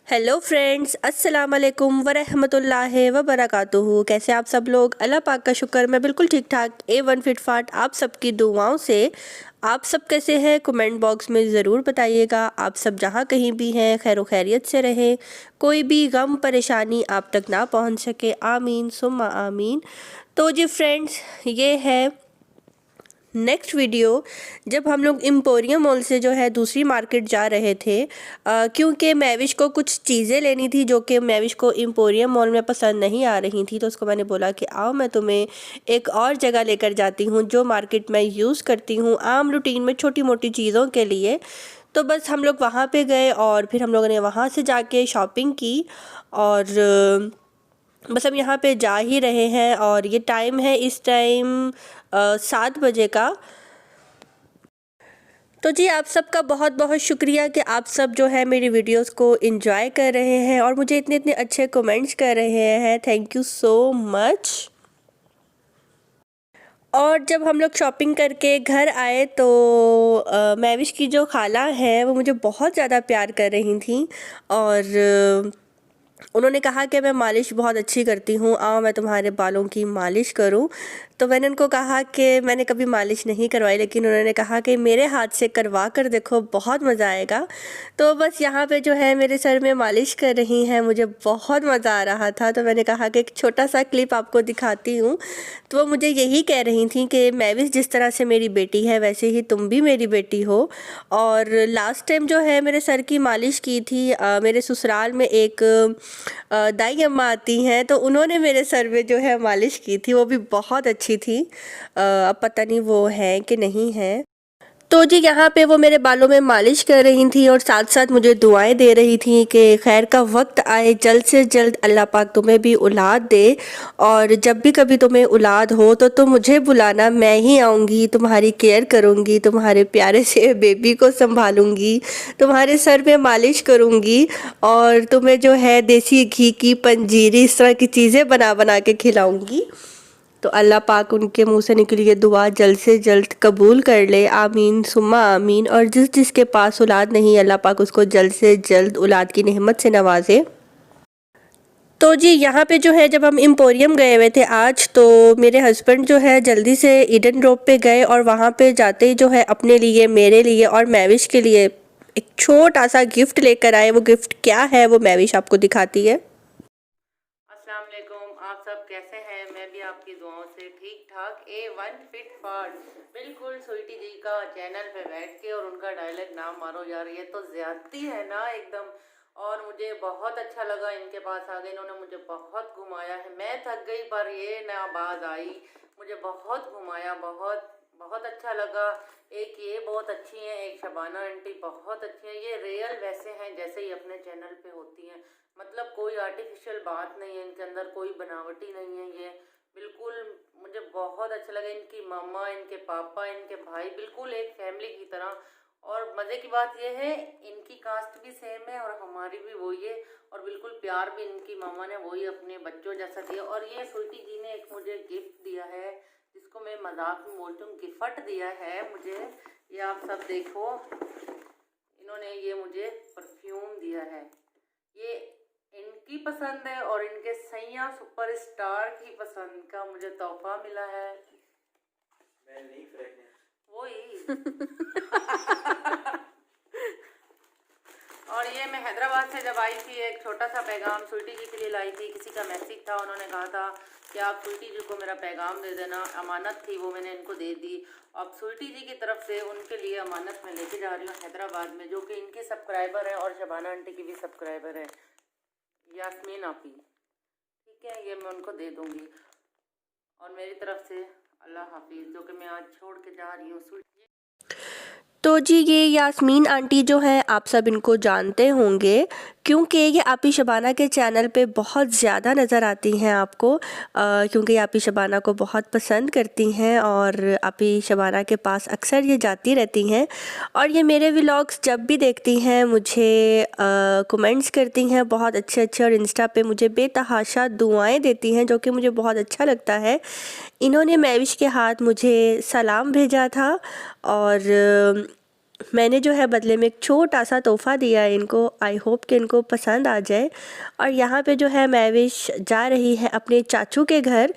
Hello friends, अस्सलाम वालेकुम वरहमतुल्लाहि वबरकातुहू। कैसे आप सब लोग? अल्लाह पाक का शुक्र, मैं बिल्कुल ठीक ठाक A1 फिट फाट आप सबकी दुआओं से। आप सब कैसे हैं? कमेंट बॉक्स में ज़रूर बताइएगा। आप सब जहाँ कहीं भी हैं खैर खैरियत से रहें, कोई भी गम परेशानी आप तक ना पहुँच सके। आमीन सुम्मा आमीन। तो जी फ्रेंड्स, ये है नेक्स्ट वीडियो जब हम लोग एम्पोरियम मॉल से जो है दूसरी मार्केट जा रहे थे, क्योंकि मैविश को कुछ चीज़ें लेनी थी जो कि मैविश को एम्पोरियम मॉल में पसंद नहीं आ रही थी। तो उसको मैंने बोला कि आओ मैं तुम्हें एक और जगह लेकर जाती हूँ जो मार्केट मैं यूज़ करती हूँ आम रूटीन में छोटी मोटी चीज़ों के लिए। तो बस हम लोग वहाँ पे गए और फिर हम लोगों ने वहाँ से जाके शॉपिंग की और बस हम यहाँ पे जा ही रहे हैं। और ये टाइम है इस टाइम 7 बजे का। तो जी आप सबका बहुत बहुत शुक्रिया कि आप सब जो है मेरी वीडियोस को एंजॉय कर रहे हैं और मुझे इतने इतने अच्छे कमेंट्स कर रहे हैं। Thank you so much. और जब हम लोग शॉपिंग करके घर आए तो मैविश की जो खाला है वो मुझे बहुत ज़्यादा प्यार कर रही थी और उन्होंने कहा कि मैं मालिश बहुत अच्छी करती हूँ, आओ मैं तुम्हारे बालों की मालिश करूँ। तो मैंने उनको कहा कि मैंने कभी मालिश नहीं करवाई, लेकिन उन्होंने कहा कि मेरे हाथ से करवा कर देखो, बहुत मज़ा आएगा। तो बस यहाँ पे जो है मेरे सर में मालिश कर रही हैं, मुझे बहुत मज़ा आ रहा था। तो मैंने कहा कि एक छोटा सा क्लिप आपको दिखाती हूँ। तो वो मुझे यही कह रही थी कि मैविश जिस तरह से मेरी बेटी है वैसे ही तुम भी मेरी बेटी हो। और लास्ट टाइम जो है मेरे सर की मालिश की थी मेरे ससुराल में एक दाई अम्मा आती हैं, तो उन्होंने मेरे सर में जो है मालिश की थी, वो भी बहुत अच्छी थी। अब पता नहीं वो है कि नहीं है। तो जी यहाँ पे वो मेरे बालों में मालिश कर रही थी और साथ साथ मुझे दुआएं दे रही थी कि खैर का वक्त आए, जल्द से जल्द अल्लाह पाक तुम्हें भी औलाद दे। और जब भी कभी तुम्हें औलाद हो तो तुम मुझे बुलाना, मैं ही आऊँगी, तुम्हारी केयर करूँगी, तुम्हारे प्यारे से बेबी को संभालूँगी, तुम्हारे सर पे मालिश करूँगी और तुम्हें जो है देसी घी की पंजीरी इस तरह की चीज़ें बना बना के खिलाऊँगी। तो अल्लाह पाक उनके मुंह से निकली ये दुआ जल्द से जल्द कबूल कर ले। आमीन सुम्मा आमीन। और जिस जिसके पास औलाद नहीं, अल्लाह पाक उसको जल्द से जल्द औलाद की नेमत से नवाजे। तो जी यहाँ पे जो है जब हम एम्पोरियम गए हुए थे आज, तो मेरे हस्बैंड जो है जल्दी से ईडन रोड पे गए और वहाँ पे जाते ही जो है अपने लिए, मेरे लिए और मैविश के लिए एक छोटा सा गिफ्ट लेकर आए। वो गिफ्ट क्या है वो मैविश आपको दिखाती है। अस्सलाम वालेकुम, आप सब कैसे हैं? मैं भी आपकी दुआओं से ठीक ठाक A1 फिट फाट। बिल्कुल स्वीटी जी का चैनल पे बैठ के और उनका डायलॉग नाम मारो यार, ये तो ज्यादती है ना एकदम। और मुझे बहुत अच्छा लगा इनके पास आगे, इन्होंने मुझे बहुत घुमाया है। मैं थक गई पर ये नाबाज आई, मुझे बहुत घुमाया, बहुत बहुत अच्छा लगा। एक ये बहुत अच्छी हैं, एक शबाना आंटी बहुत अच्छी हैं। ये रियल वैसे हैं जैसे ही अपने चैनल पे होती हैं, मतलब कोई आर्टिफिशियल बात नहीं है इनके अंदर, कोई बनावटी नहीं है। ये बिल्कुल मुझे बहुत अच्छा लगा। इनकी मम्मा, इनके पापा, इनके भाई बिल्कुल एक फैमिली की तरह। और मज़े की बात यह है इनकी कास्ट भी सेम है और हमारी भी वही है। और बिल्कुल प्यार भी इनकी मामा ने वही अपने बच्चों जैसा दिया। और ये स्वीटी जी ने एक मुझे गिफ्ट दिया है जिसको मैं मजाक में बोलती हूँ, गिफ्ट दिया है मुझे। ये आप सब देखो, इन्होंने ये मुझे परफ्यूम दिया है। ये इनकी पसंद है और इनके सैया सुपरस्टार की पसंद का मुझे तोहफा मिला है। मैं नहीं वही और ये मैं हैदराबाद से जब आई थी एक छोटा सा पैगाम स्वीटी जी के लिए लाई थी। किसी का मैसेज था, उन्होंने कहा था कि आप स्वीटी जी को मेरा पैगाम दे देना। अमानत थी वो, मैंने इनको दे दी। अब स्वीटी जी की तरफ से उनके लिए अमानत मैं लेके जा रही हूँ हैदराबाद में, जो कि इनके सब्सक्राइबर है और शबाना आंटी की भी सब्सक्राइबर है, यास्मीन आपी। ठीक है, ये मैं उनको दे दूँगी। और मेरी तरफ से अल्लाह हाफिज़, जो कि मैं आज छोड़ के जा रही हूँ। तो जी ये यास्मीन आंटी जो हैं, आप सब इनको जानते होंगे क्योंकि ये आपी शबाना के चैनल पे बहुत ज़्यादा नज़र आती हैं आपको, क्योंकि आपी शबाना को बहुत पसंद करती हैं और आपी शबाना के पास अक्सर ये जाती रहती हैं। और ये मेरे व्लॉग्स जब भी देखती हैं मुझे कमेंट्स करती हैं बहुत अच्छे अच्छे, और इंस्टा पे मुझे बेतहाशा दुआएं देती हैं जो कि मुझे बहुत अच्छा लगता है। इन्होंने मैविश के हाथ मुझे सलाम भेजा था और मैंने जो है बदले में एक छोटा सा तोहफ़ा दिया है इनको। आई होप कि इनको पसंद आ जाए। और यहाँ पे जो है महविश जा रही है अपने चाचू के घर,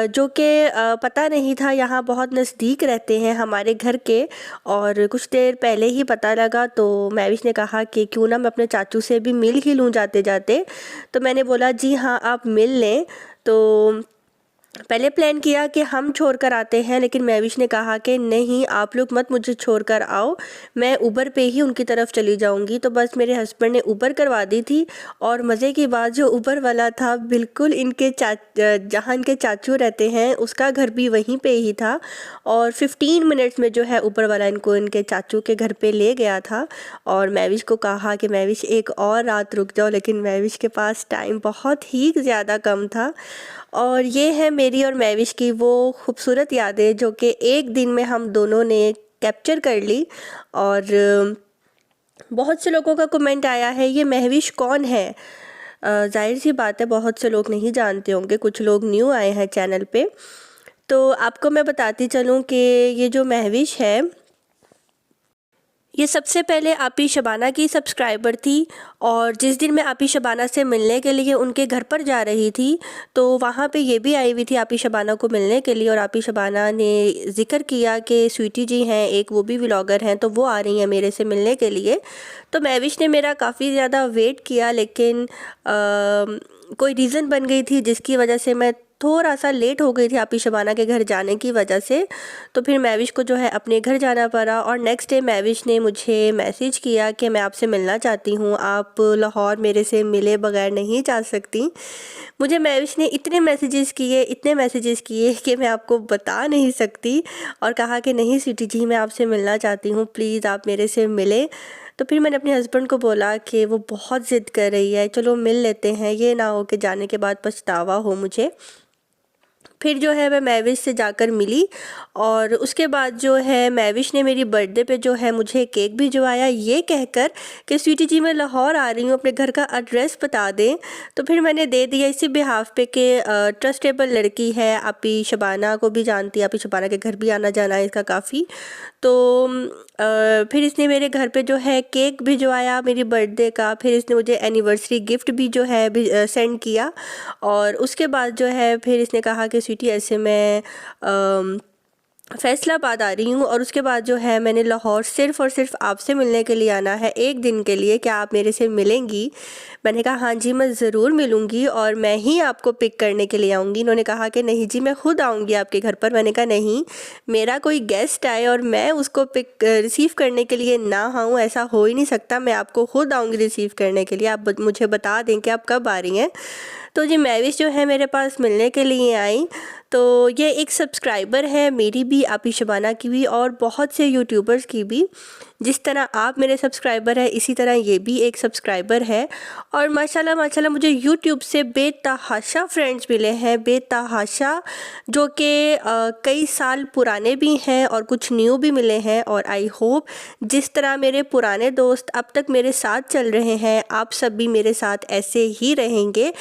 जो कि पता नहीं था, यहाँ बहुत नज़दीक रहते हैं हमारे घर के। और कुछ देर पहले ही पता लगा, तो महविश ने कहा कि क्यों ना मैं अपने चाचू से भी मिल ही लूँ जाते जाते। तो मैंने बोला जी हाँ, आप मिल लें। तो पहले प्लान किया कि हम छोड़ कर आते हैं, लेकिन महविश ने कहा कि नहीं, आप लोग मत मुझे छोड़ कर आओ, मैं ऊबर पे ही उनकी तरफ चली जाऊंगी। तो बस मेरे हस्बैंड ने ऊबर करवा दी थी। और मज़े की बात, जो ऊबर वाला था बिल्कुल इनके जहाँ इनके चाचू रहते हैं उसका घर भी वहीं पे ही था। और 15 मिनट्स में जो है ऊबर वाला इनको इनके चाचू के घर पे ले गया था। और महविश को कहा कि महविश एक और रात रुक जाओ, लेकिन महविश के पास टाइम बहुत ही ज़्यादा कम था। और ये है मेरी और महविश की वो खूबसूरत यादें जो कि एक दिन में हम दोनों ने कैप्चर कर ली। और बहुत से लोगों का कमेंट आया है, ये महविश कौन है? जाहिर सी बात है, बहुत से लोग नहीं जानते होंगे, कुछ लोग न्यू आए हैं चैनल पे। तो आपको मैं बताती चलूँ कि ये जो महविश है, ये सबसे पहले आपी शबाना की सब्सक्राइबर थी। और जिस दिन मैं आपी शबाना से मिलने के लिए उनके घर पर जा रही थी, तो वहाँ पे ये भी आई हुई थी आपी शबाना को मिलने के लिए। और आपी शबाना ने ज़िक्र किया कि स्वीटी जी हैं एक, वो भी व्लॉगर हैं, तो वो आ रही हैं मेरे से मिलने के लिए। तो महविश ने मेरा काफ़ी ज़्यादा वेट किया, लेकिन कोई रीज़न बन गई थी जिसकी वजह से मैं थोड़ा सा लेट हो गई थी आपी शबाना के घर जाने की वजह से। तो फिर महविश को जो है अपने घर जाना पड़ा। और नेक्स्ट डे महविश ने मुझे मैसेज किया कि मैं आपसे मिलना चाहती हूँ, आप लाहौर मेरे से मिले बगैर नहीं जा सकती। मुझे महविश ने इतने मैसेजेस किए कि मैं आपको बता नहीं सकती। और कहा कि नहीं स्वीटी जी, मैं आपसे मिलना चाहती हूँ, प्लीज़ आप मेरे से मिले। तो फिर मैंने अपने हस्बैंड को बोला कि वो बहुत ज़िद कर रही है, चलो मिल लेते हैं, ये ना हो कि जाने के बाद पछतावा हो मुझे। फिर जो है मैं महविश से जाकर मिली। और उसके बाद जो है महविश ने मेरी बर्थडे पे जो है मुझे केक भिजवाया, ये कहकर कि स्वीटी जी मैं लाहौर आ रही हूँ, अपने घर का एड्रेस बता दें। तो फिर मैंने दे दिया इसी बिहाफ पे कि ट्रस्टेबल लड़की है, आपी शबाना को भी जानती है, आपी शबाना के घर भी आना जाना है इसका काफ़ी। तो फिर इसने मेरे घर पे जो है केक भिजवाया मेरी बर्थडे का। फिर इसने मुझे एनिवर्सरी गिफ्ट भी जो है सेंड किया। और उसके बाद जो है फिर इसने कहा कि स्वीटी ऐसे मैं फैसलाबाद आ रही हूँ, और उसके बाद जो है मैंने लाहौर सिर्फ़ और सिर्फ आपसे मिलने के लिए आना है, एक दिन के लिए, क्या आप मेरे से मिलेंगी? मैंने कहा हाँ जी, मैं ज़रूर मिलूँगी और मैं ही आपको पिक करने के लिए आऊँगी। इन्होंने कहा कि नहीं जी, मैं खुद आऊँगी आपके घर पर। मैंने कहा नहीं, मेरा कोई गेस्ट आए और मैं उसको रिसीव करने के लिए ना आऊँ, ऐसा हो ही नहीं सकता। मैं आपको खुद आऊँगी रिसीव करने के लिए, आप मुझे बता दें कि आप कब आ रही हैं। तो जी महविश जो है मेरे पास मिलने के लिए आई। तो ये एक सब्सक्राइबर है मेरी भी, आपी शबाना की भी, और बहुत से यूट्यूबर्स की भी। जिस तरह आप मेरे सब्सक्राइबर हैं, इसी तरह ये भी एक सब्सक्राइबर है। और माशाल्लाह माशाल्लाह मुझे यूट्यूब से बेतहाशा फ्रेंड्स मिले हैं, बेतहाशा, जो कि कई साल पुराने भी हैं और कुछ न्यू भी मिले हैं। और आई होप जिस तरह मेरे पुराने दोस्त अब तक मेरे साथ चल रहे हैं, आप सब भी मेरे साथ ऐसे ही रहेंगे।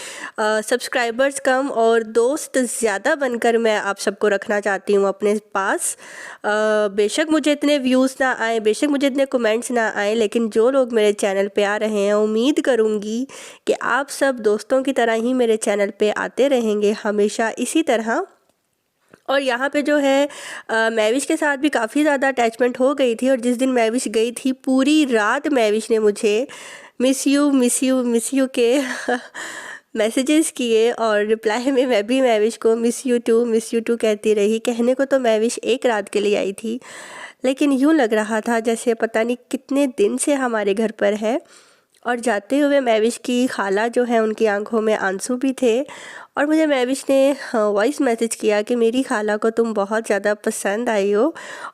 सब्सक्राइबर्स कम और दोस्त ज़्यादा बनकर मैं आप सबको रखना चाहती हूँ अपने पास। बेशक मुझे इतने व्यूज़ ना आए, बेशक मुझे इतने कमेंट्स ना आए, लेकिन जो लोग मेरे चैनल पे आ रहे हैं, उम्मीद करूँगी कि आप सब दोस्तों की तरह ही मेरे चैनल पे आते रहेंगे हमेशा इसी तरह। और यहाँ पे जो है महविश के साथ भी काफ़ी ज़्यादा अटैचमेंट हो गई थी। और जिस दिन महविश गई थी, पूरी रात महविश ने मुझे मिस यू के मैसेजेस किए। और रिप्लाई में मैं भी महविश को मिस यू टू कहती रही। कहने को तो महविश एक रात के लिए आई थी, लेकिन यूँ लग रहा था जैसे पता नहीं कितने दिन से हमारे घर पर है। और जाते हुए महविश की खाला जो है, उनकी आंखों में आंसू भी थे। और मुझे महविश ने वॉइस मैसेज किया कि मेरी खाला को तुम बहुत ज़्यादा पसंद आई हो।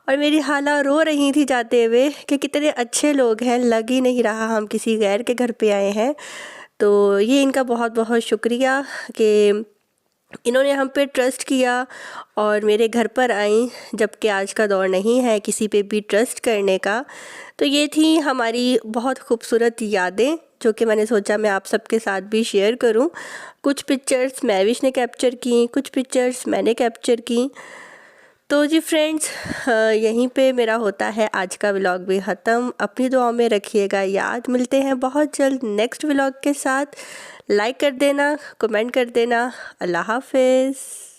और मेरी खाला रो रही थी जाते हुए कि कितने अच्छे लोग हैं, लग ही नहीं रहा हम किसी गैर के घर पे आए हैं। तो ये इनका बहुत बहुत शुक्रिया कि इन्होंने हम पे ट्रस्ट किया और मेरे घर पर आई, जबकि आज का दौर नहीं है किसी पे भी ट्रस्ट करने का। तो ये थी हमारी बहुत खूबसूरत यादें जो कि मैंने सोचा मैं आप सबके साथ भी शेयर करूं। कुछ पिक्चर्स महविश ने कैप्चर की, कुछ पिक्चर्स मैंने कैप्चर की। तो जी फ्रेंड्स, यहीं पे मेरा होता है आज का व्लॉग भी ख़त्म। अपनी दुआओं में रखिएगा याद। मिलते हैं बहुत जल्द नेक्स्ट व्लॉग के साथ। लाइक कर देना, कमेंट कर देना। अल्लाह हाफिज़।